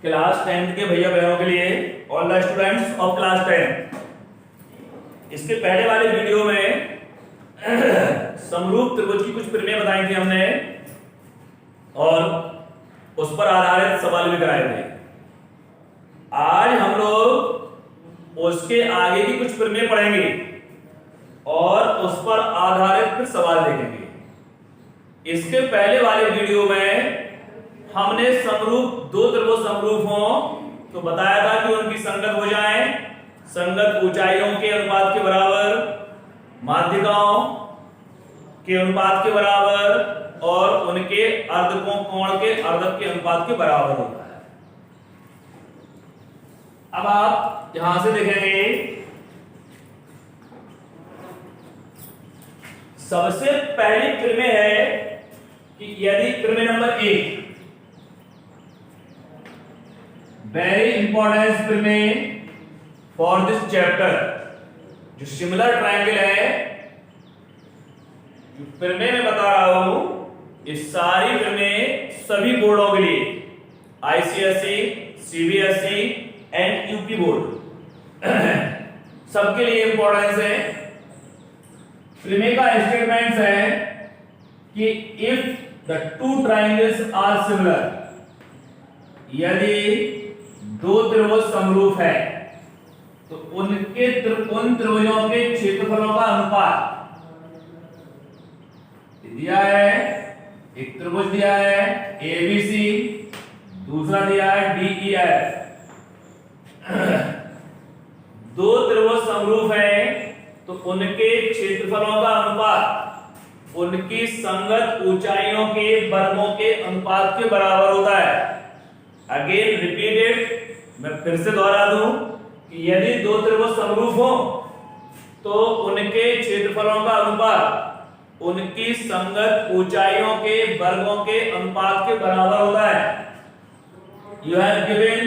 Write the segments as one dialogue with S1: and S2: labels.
S1: Class 10 के भैया बहनों के लिए, all the students of class 10। इसके पहले वाले वीडियो में समरूप त्रिभुज की कुछ प्रमेय बताई थी हमने और उस पर आधारित सवाल भी कराए थे। आज हम लोग उसके आगे की कुछ प्रमेय पढ़ेंगे और उस पर आधारित फिर सवाल देखेंगे। इसके पहले वाले वीडियो में हमने समरूप दो त्रिभुज समरूप हों तो बताया था कि उनकी संगत भुजाएं संगत ऊंचाइयों के अनुपात के बराबर, माध्यिकाओं के अनुपात के बराबर और उनके अर्धकों कोण के अर्धक के अनुपात के बराबर होता है। अब आप यहां से देखेंगे, सबसे पहली प्रमेय है कि यदि प्रमेय नंबर 1 वेरी इंपॉर्टेंट प्रमेय फॉर दिस चैप्टर, जो सिमिलर ट्रायंगल है, जो प्रमेय में बता रहा हूं, इस सारी प्रमेय सभी बोर्डों के लिए, ICSE, CBSE and UP board सबके लिए इंपॉर्टेंस है। प्रमेय का स्टेटमेंट है कि if the two triangles are similar, यदि दो त्रिभुज समरूप है तो उन त्रिभुजों के क्षेत्रफलों का अनुपात दिया है। एक त्रिभुज दिया है एबीसी, दूसरा दिया है डीईएफ। दो त्रिभुज समरूप है तो उनके क्षेत्रफलों का अनुपात उनकी संगत ऊंचाइयों के वर्गों के अनुपात के बराबर होता है। अगेन रिपीटेड, मैं फिर से दोहरा दूं कि यदि दो त्रिभुज समरूप हो तो उनके क्षेत्रफलों का अनुपात उनकी संगत ऊंचाइयों के वर्गों के अनुपात के बराबर होता है। यू हैव गिवन,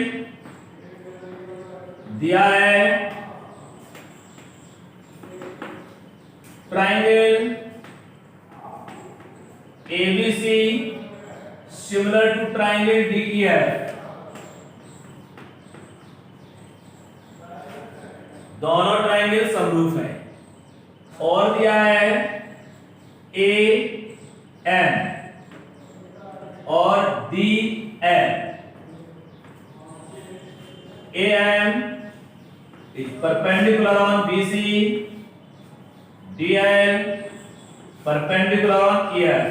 S1: दिया है triangle ABC similar to triangle DEF, दोनों ट्रायंगल समरूप हैं। और दिया है ए एम और D M. A M is perpendicular on BC, D M perpendicular on EF.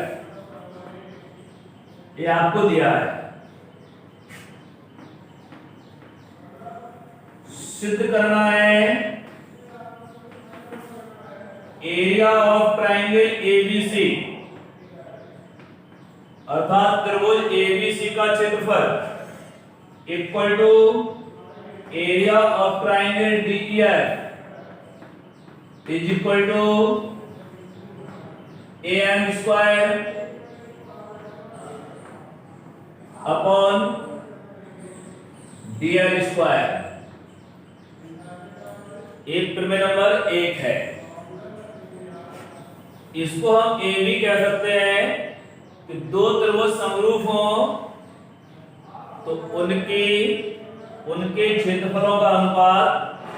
S1: ये आपको दिया है। सिद्ध करना है एरिया ऑफ ट्रायंगल एबीसी, अर्थात त्रिभुज एबीसी का क्षेत्रफल equal to area of triangle DEF is equal to AM square upon DL square. एक प्रमेय नंबर 1 है, इसको हम ए भी कह सकते हैं कि दो त्रिभुज समरूप हो तो उनके क्षेत्रफलों का अनुपात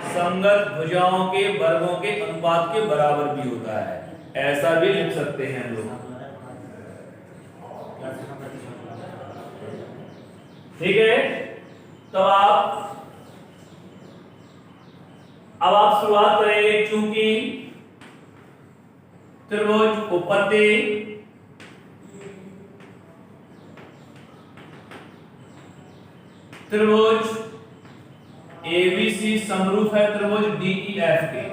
S1: संगत भुजाओं के वर्गों के अनुपात के बराबर भी होता है। ऐसा भी लिख सकते हैं हम लोग। ठीक है, तो अब आप शुरुआत करेंगे। चूंकि त्रिभुज उत्पत्ति त्रिभुज एबीसी समरूप है त्रिभुज डीईएफ के,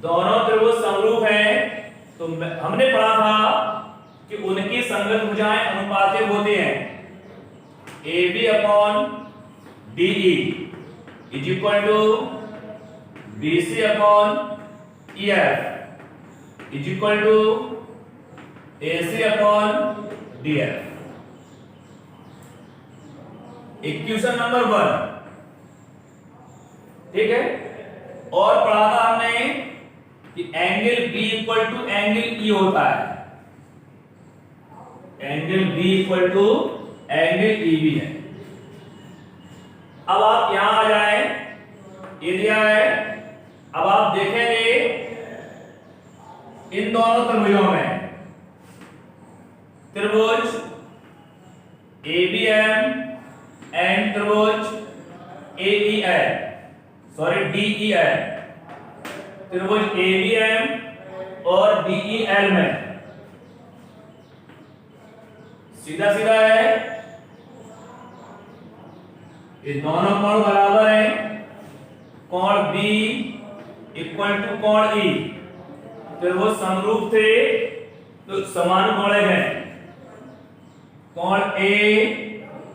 S1: दोनों त्रिभुज समरूप हैं तो हमने पढ़ा था कि उनकी संगत भुजाएं अनुपातिक होती हैं। AB upon DE is equal to BC upon EF is equal to AC upon DF। Equation number 1, ठीक है। और पढ़ा था हमने कि angle B equal to angle E होता है। Angle B equal to angle E B है। अब आप यहां आ जाए, ये दिया है। अब आप देखेंगे इन दोनों त्रिभुजों में त्रिभुज एबीएम एंड त्रिभुज एईएल, सॉरी डीईएल, त्रिभुज एबीएम और डीईएल में सीधा सीधा है, ये दोनों कोण बराबर हैं। कोण बी इक्वल टू कोण ई, त्रिभुज समरूप थे तो समान कोण हैं। कोण A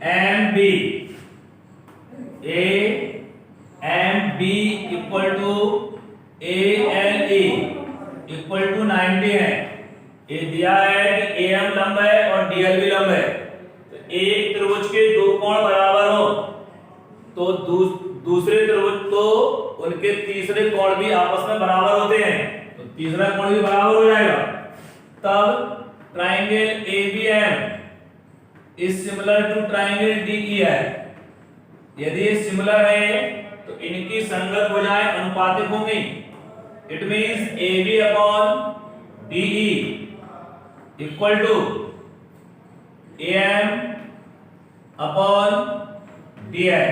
S1: M B, A M B equal to A L E equal to 90 है। ये दिया है कि ए एम लंब है और डी एल भी लंब है, तो एक त्रिभुज के दो कोण बराबर हो तो दूसरे त्रिभुज तो उनके तीसरे कोण भी आपस में बराबर होते हैं, तो तीसरा कोण भी बराबर हो जाएगा। तब triangle ABM is similar to triangle DEL. यदि ये सिमिलर है तो इनकी संगत भुजाएं अनुपातिक होंगी। It means AB upon DE equal to AM upon DL।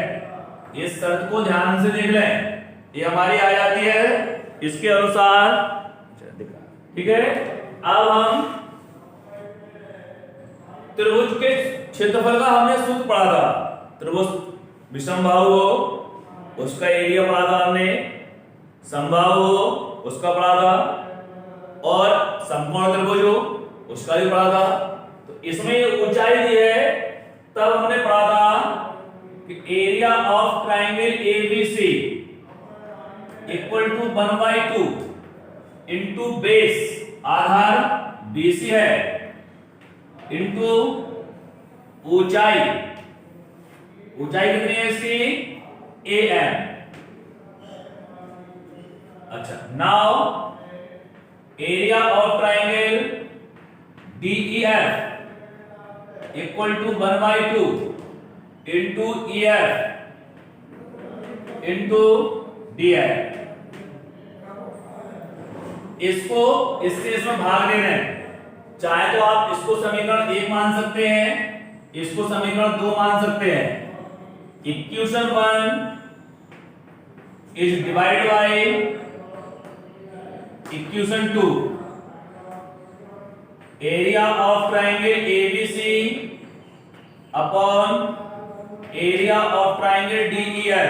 S1: इस शर्त को ध्यान से देख लें, ये हमारी आ जाती है इसके अनुसार, ठीक है। अब हम त्रिभुज के क्षेत्रफल का हमने सूत्र पढ़ा था। त्रिभुज विषमबाहु हो उसका एरिया पढ़ा था हमने, समबाहु हो उसका पढ़ा था, और समकोण त्रिभुज हो उसका भी पढ़ा था। तो इसमें ऊंचाई दी है, तब हमने पढ़ा था कि area of triangle ABC equal to 1/2 into base, आधार BC है, इंटू ऊंचाई, ऊंचाई कितनी है इसकी AM। अच्छा, now area of triangle DEF equal to 1/2 into EF into DL। इसको इससे इसमें भाग देना है, चाहे तो आप इसको समीकरण 1 मान सकते हैं, इसको समीकरण 2 मान सकते हैं। Equation 1 is divide by equation 2। Area of triangle ABC upon area of triangle DEF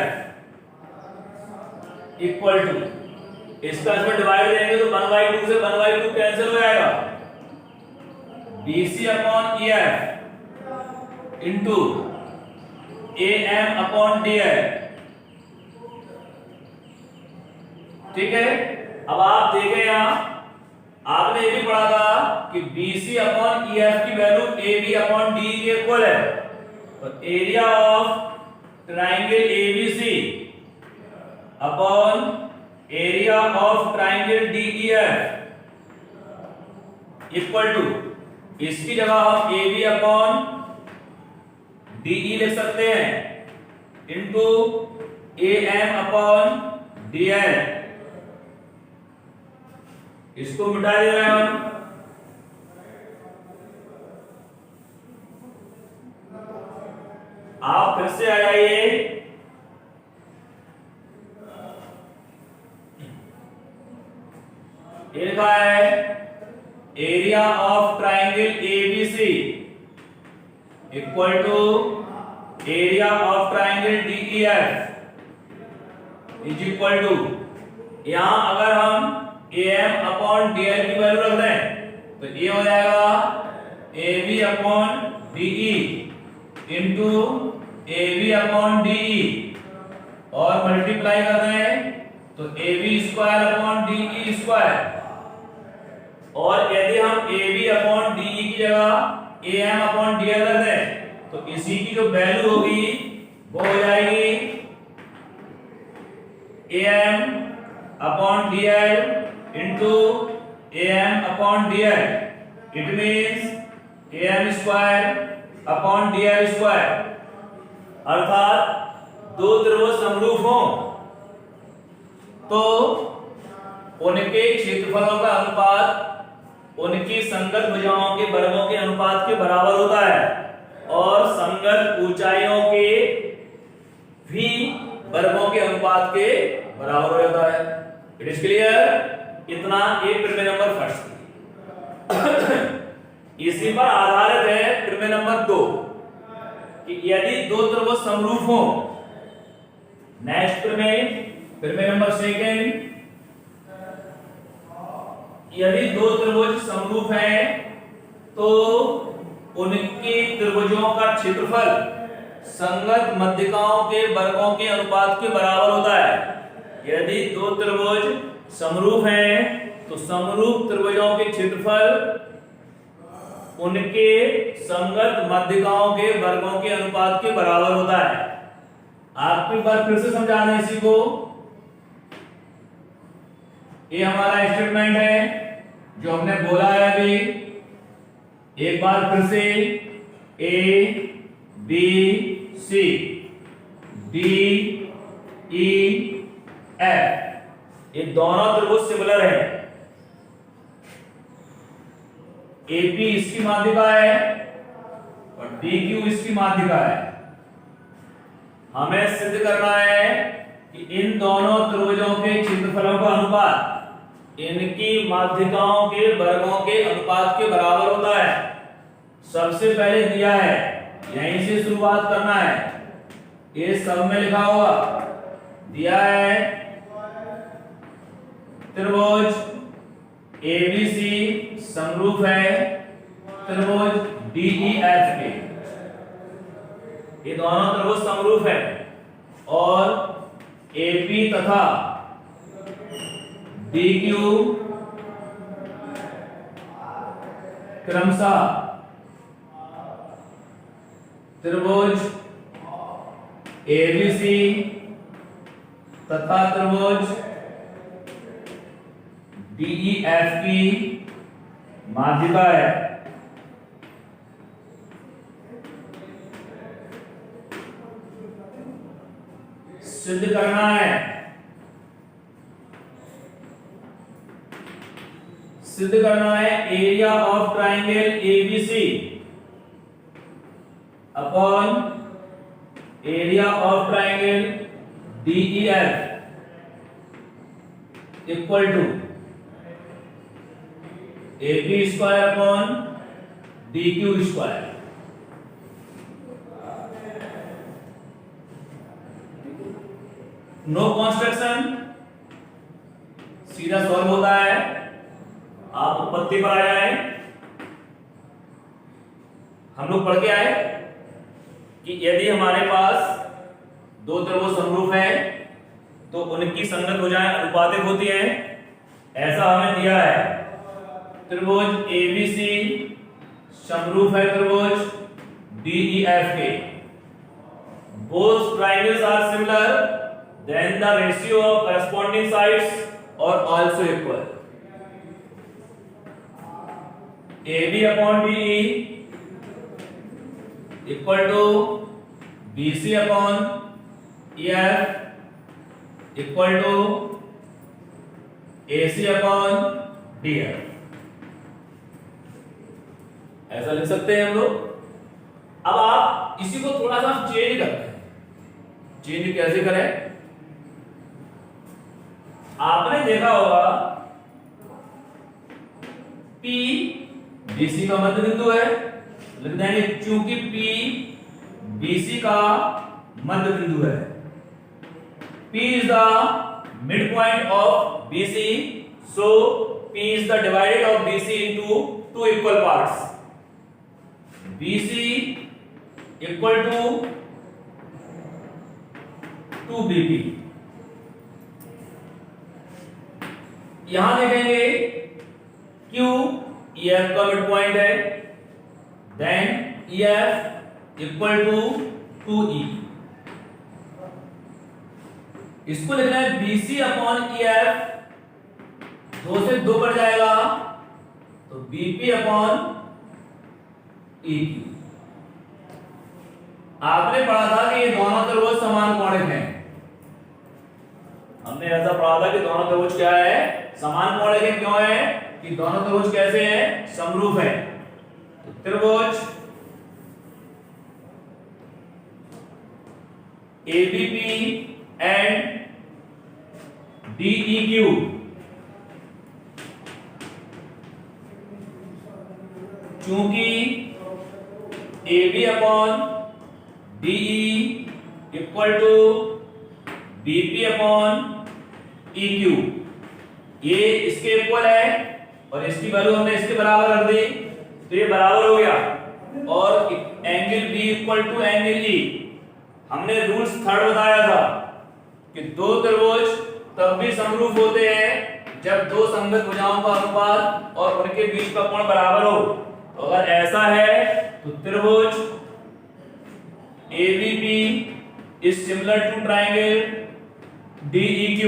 S1: equal to, इसका इसमें डिवाइड देंगे तो 1/2 से 1/2 कैंसिल हो जाएगा, BC upon EF into AM upon DL। ठीक है। अब आप देखें यहां, आपने ये भी पढ़ा था कि BC अपॉन EF की वैल्यू AB अपॉन DE के इक्वल है, तो area of triangle ABC upon area of triangle DEF equal to, इसकी जगह हम AB अपॉन DE लिख सकते हैं इंटू AM अपॉन DL। इसको मिटा दे रहे हैं हम, आप फिर से आ जाइए, ये लिखा है area of triangle ABC equal to area of triangle DEF is equal to, यहां अगर हम AM अपॉन DL की वैल्यू रख दें तो ये हो जाएगा AB upon DE into AB upon DE, और मल्टीप्लाई कर रहे हैं तो AB square upon DE square, और यदि हम AB अपॉन DE की जगह AM अपॉन DL रख दें तो इसी की जो वैल्यू होगी वो हो जाएगी AM upon DL into AM upon DL। It means am square upon dl square, अर्थात दो त्रिभुज समरूप हों तो उनके क्षेत्रफलों का अनुपात उनकी संगत भुजाओं के वर्गों के अनुपात के बराबर होता है और संगत ऊंचाइयों के भी वर्गों के अनुपात के बराबर हो जाता है। It is clear? इतना एक प्रमेय नंबर फर्स्ट। इसी पर आधारित है प्रमेय नंबर 2 कि यदि दो त्रिभुज समरूप हो। नेक्स्ट प्रमेय, प्रमेय नंबर 2, यदि दो त्रिभुज समरूप हैं तो उनके त्रिभुजों का क्षेत्रफल संगत मध्यिकाओं के वर्गों के अनुपात के बराबर होता है। यदि दो त्रिभुज समरूप हैं तो समरूप त्रिभुजों के क्षेत्रफल उनके संगत मध्यिकाओं के वर्गों के अनुपात के बराबर होता है। आपको एक बार फिर से समझा दें इसी को। ये हमारा स्टेटमेंट है जो हमने बोला है अभी। एक बार फिर से A B C D E F, ये दोनों त्रिभुज सिमिलर है। एपी इसकी माध्यिका है और डीक्यू इसकी माध्यिका है। हमें सिद्ध करना है कि इन दोनों त्रिभुजों के क्षेत्रफलों का अनुपात इनकी माध्यिकाओं के वर्गों के अनुपात के बराबर होता है। सबसे पहले दिया है, यहीं से शुरुआत करना है। ये सब में लिखा हुआ दिया है त्रिभुज एबीसी समरूप है त्रिभुज डीईएफ के। ये दोनों त्रिभुज समरूप है और एपी तथा डीक्यू क्रमशः त्रिभुज एबीसी तथा त्रिभुज डीईएफ की माध्यिका है। सिद्ध करना है, सिद्ध करना है area of triangle ABC upon area of triangle DEF equal to AB square upon DQ square. No construction, सीधा सॉल्व होता है। आप उत्पत्ति पर आ जाए। हम लोग पढ़ के आए कि यदि हमारे पास दो त्रिभुज समरूप है तो उनकी संगत भुजाएं अनुपातिक होती हैं। ऐसा हमें दिया है। त्रिभुज एबीसी समरूप है त्रिभुज डीईएफ के। Both triangles are similar, then the ratio of corresponding sides are also equal. AB upon DE equal to BC upon EF equal to AC upon DF। ऐसा लिख सकते हैं हम लोग। अब आप इसी को थोड़ा सा चेंज करते हैं। चेंज कैसे करें? आपने देखा होगा P BC का मध्य बिंदु है, लिख देंगे चूंकि P BC का मध्य बिंदु है। P is the midpoint of BC, so P is the divided of BC into two equal parts. BC equal to 2BP। यहां देखेंगे Q EF का मिड पॉइंट है, then EF equal to 2E। इसको लिखना है BC अपॉन EF, 2 से 2 बढ़ जाएगा तो BP अपॉन ई क्यू। आपने पढ़ा था कि ये दोनों त्रिभुज समान कोणिक हैं। हमने ऐसा पढ़ा था कि दोनों त्रिभुज क्या है, समान कोणिक है। क्यों है कि दोनों त्रिभुज कैसे हैं, समरूप हैं। तो त्रिभुज एबीपी एंड डीईक्यू चूंकि AB upon DE equal to BP upon EQ, ये इसके इक्वल है और इसकी वैल्यू हमने इसके बराबर रख दी, तो ये बराबर हो गया। और angle B equal to angle E, हमने रूल्स थर्ड बताया था कि दो त्रिभुज तब भी समरूप होते हैं जब दो संगत भुजाओं का अनुपात और उनके बीच का कोण बराबर हो। तो अगर ऐसा है तो त्रिभुज ABP is similar to triangle DEQ,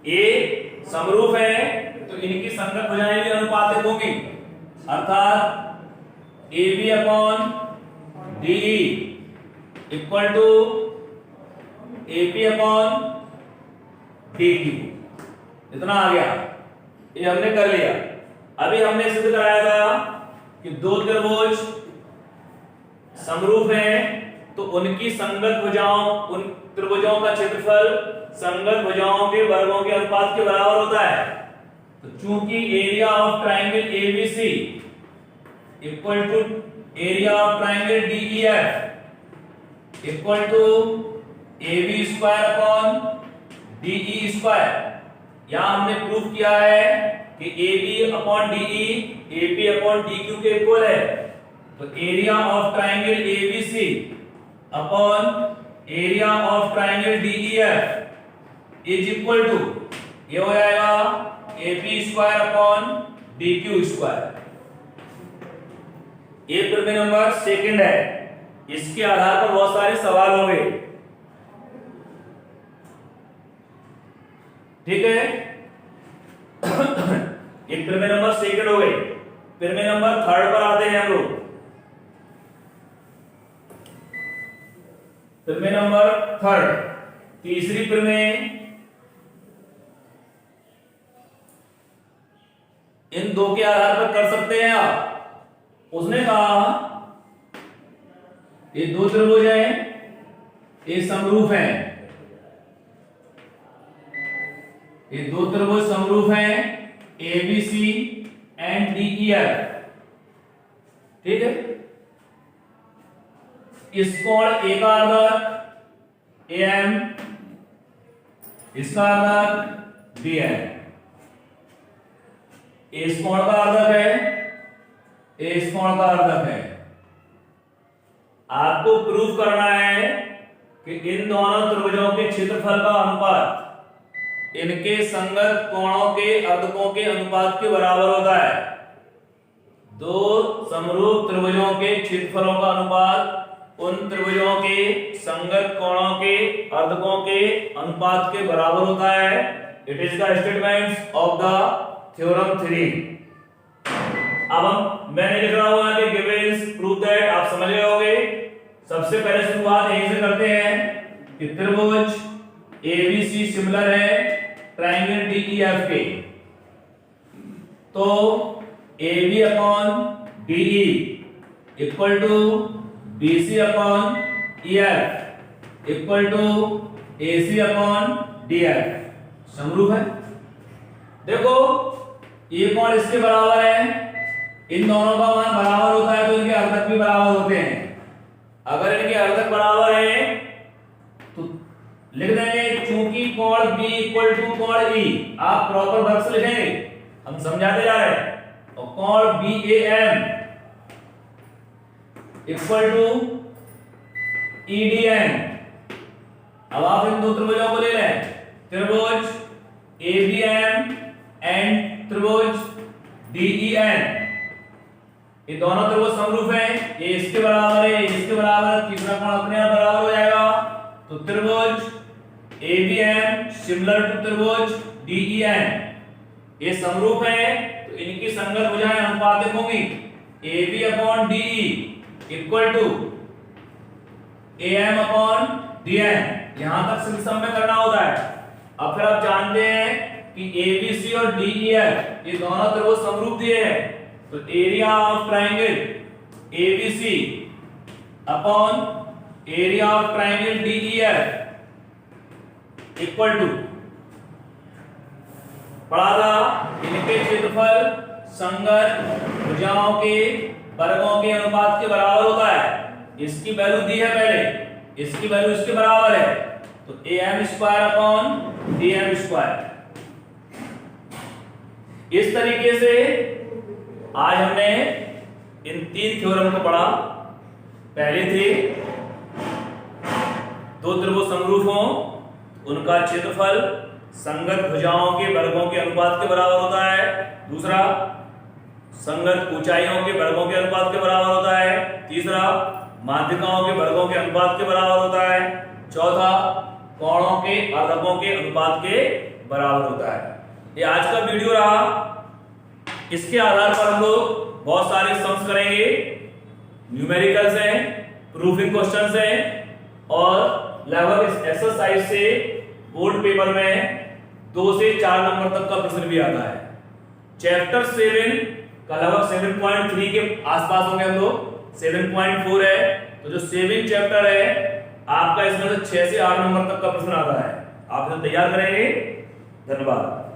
S1: ये समरूप है तो इनकी संगत भुजाएं भी अनुपातिक होंगी, अर्थात AB upon DE equal to AP upon DQ। इतना आ गया, ये हमने कर लिया। अभी हमने सिद्ध कराया था कि दो त्रिभुज समरूप हैं तो उनकी संगत भुजाओं, उन त्रिभुजों का क्षेत्रफल संगत भुजाओं के वर्गों के अनुपात के बराबर होता है। तो चूंकि area of triangle ABC equal to area of triangle DEF equal to AB square upon DE square, यहां हमने प्रूफ किया है कि AB upon DE AP upon DQ के इक्वल है। तो area of triangle ABC upon area of triangle DEF is equal to, ये हो जाएगा AP square upon DQ square. ये प्रमेय नंबर सेकंड है, इसके आधार पर बहुत सारे सवाल होंगे। ठीक है, ये प्रमेय नंबर सेकंड हो गई। प्रमेय नंबर थर्ड पर आते हैं हम लोग। प्रमेय नंबर थर्ड, तीसरी प्रमेय, इन दो के आधार पर कर सकते हैं आप। उसने कहा ये दो त्रिभुज हैं, ये समरूप हैं, ये दो त्रिभुज समरूप हैं ABC एंड DEF। ठीक है, इस कोण A का अर्धक AM, इसका अर्धक BM, इस कोण का अर्धक है, इस कोण का अर्धक है। आपको प्रूफ करना है कि इन दोनों त्रिभुजों के क्षेत्रफल का अनुपात इनके संगत कोणों के अर्धकों के अनुपात के बराबर होता है। दो समरूप त्रिभुजों के क्षेत्रफलों का अनुपात उन त्रिभुजों के संगत कोणों के अर्धकों के अनुपात के बराबर होता है। It is the statements of the theorem 3। अब मैंने लिख रहा हूं कि गिवेंस प्रूव दैट, आप समझ गए होंगे। सबसे पहले शुरुआत यहीं से करते हैं कि त्रिभुज ABC सिमिलर है ट्रायंगल DEF के, तो AB upon DE equal to BC upon EF equal to AC upon DF, समरूप है। देखो ये कोण इसके बराबर है, इन दोनों का मान बराबर होता है तो इनके अर्धक भी बराबर होते हैं। अगर इनके अर्धक बराबर है तो लिख देंगे चूंकि कोण B इक्वल टू कोण E, आप प्रॉपर वर्ग से लिखेंगे, हम समझाते जा रहे हैं। और कोण BAM इक्वल टू EDN। अब आप इन दो त्रिभुजों को ले लें, त्रिभुज ABM एंड त्रिभुज DEN, ये दोनों त्रिभुज समरूप हैं, ये इसके बराबर है, ये इसके बराबर है, तीसरा कोण अपने आप बराबर हो जाएगा। तो त्रिभुज ABM सिमिलर टू त्रिभुज DEN, ये समरूप है तो इनकी संगत भुजाएं अनुपातिक होंगी। A B upon D equal to A M upon D N. यहां तक सिंपल सम में करना होता है। अब फिर आप जानते हैं कि ए बी सी और डी ई एफ ये दोनों त्रिभुज समरूप दिए हैं, तो area of triangle A B C upon area of triangle D E F equal to पढ़ा था इनके क्षेत्रफल संगत भुजाओं के वर्गों के अनुपात के बराबर होता है। इसकी वैल्यू दी है पहले, इसकी वैल्यू इसके बराबर है, तो A M square upon D M square. इस तरीके से आज हमने इन तीन थ्योरम को पढ़ा। पहले थे दो त्रिभुज समरूप हों, उनका क्षेत्रफल संगत भुजाओं के वर्गों के अनुपात के बराबर होता है। दूसरा, संगत ऊंचाइयों के वर्गों के अनुपात के बराबर होता है। तीसरा, माध्यिकाओं के वर्गों के अनुपात के बराबर होता है। चौथा, कोणों के अर्धकों के अनुपात के बराबर होता है। ये आज का वीडियो रहा। इसके आधार पर हम लोग बहुत सारे सम्स करेंगे, न्यूमेरिकल्स हैं, प्रूफिंग क्वेश्चंस हैं और लगभग इस एक्सरसाइज से बोर्ड पेपर में 2 से 4 नंबर तक का प्रश्न भी आता है। चैप्टर 7 का लगभग 7.3 के आसपास होंगे हम लोग, 7.4 है, तो जो 7 चैप्टर है आपका इसमें से 6 से 8 नंबर तक का प्रश्न आता है। आप इसे तैयार करेंगे। धन्यवाद।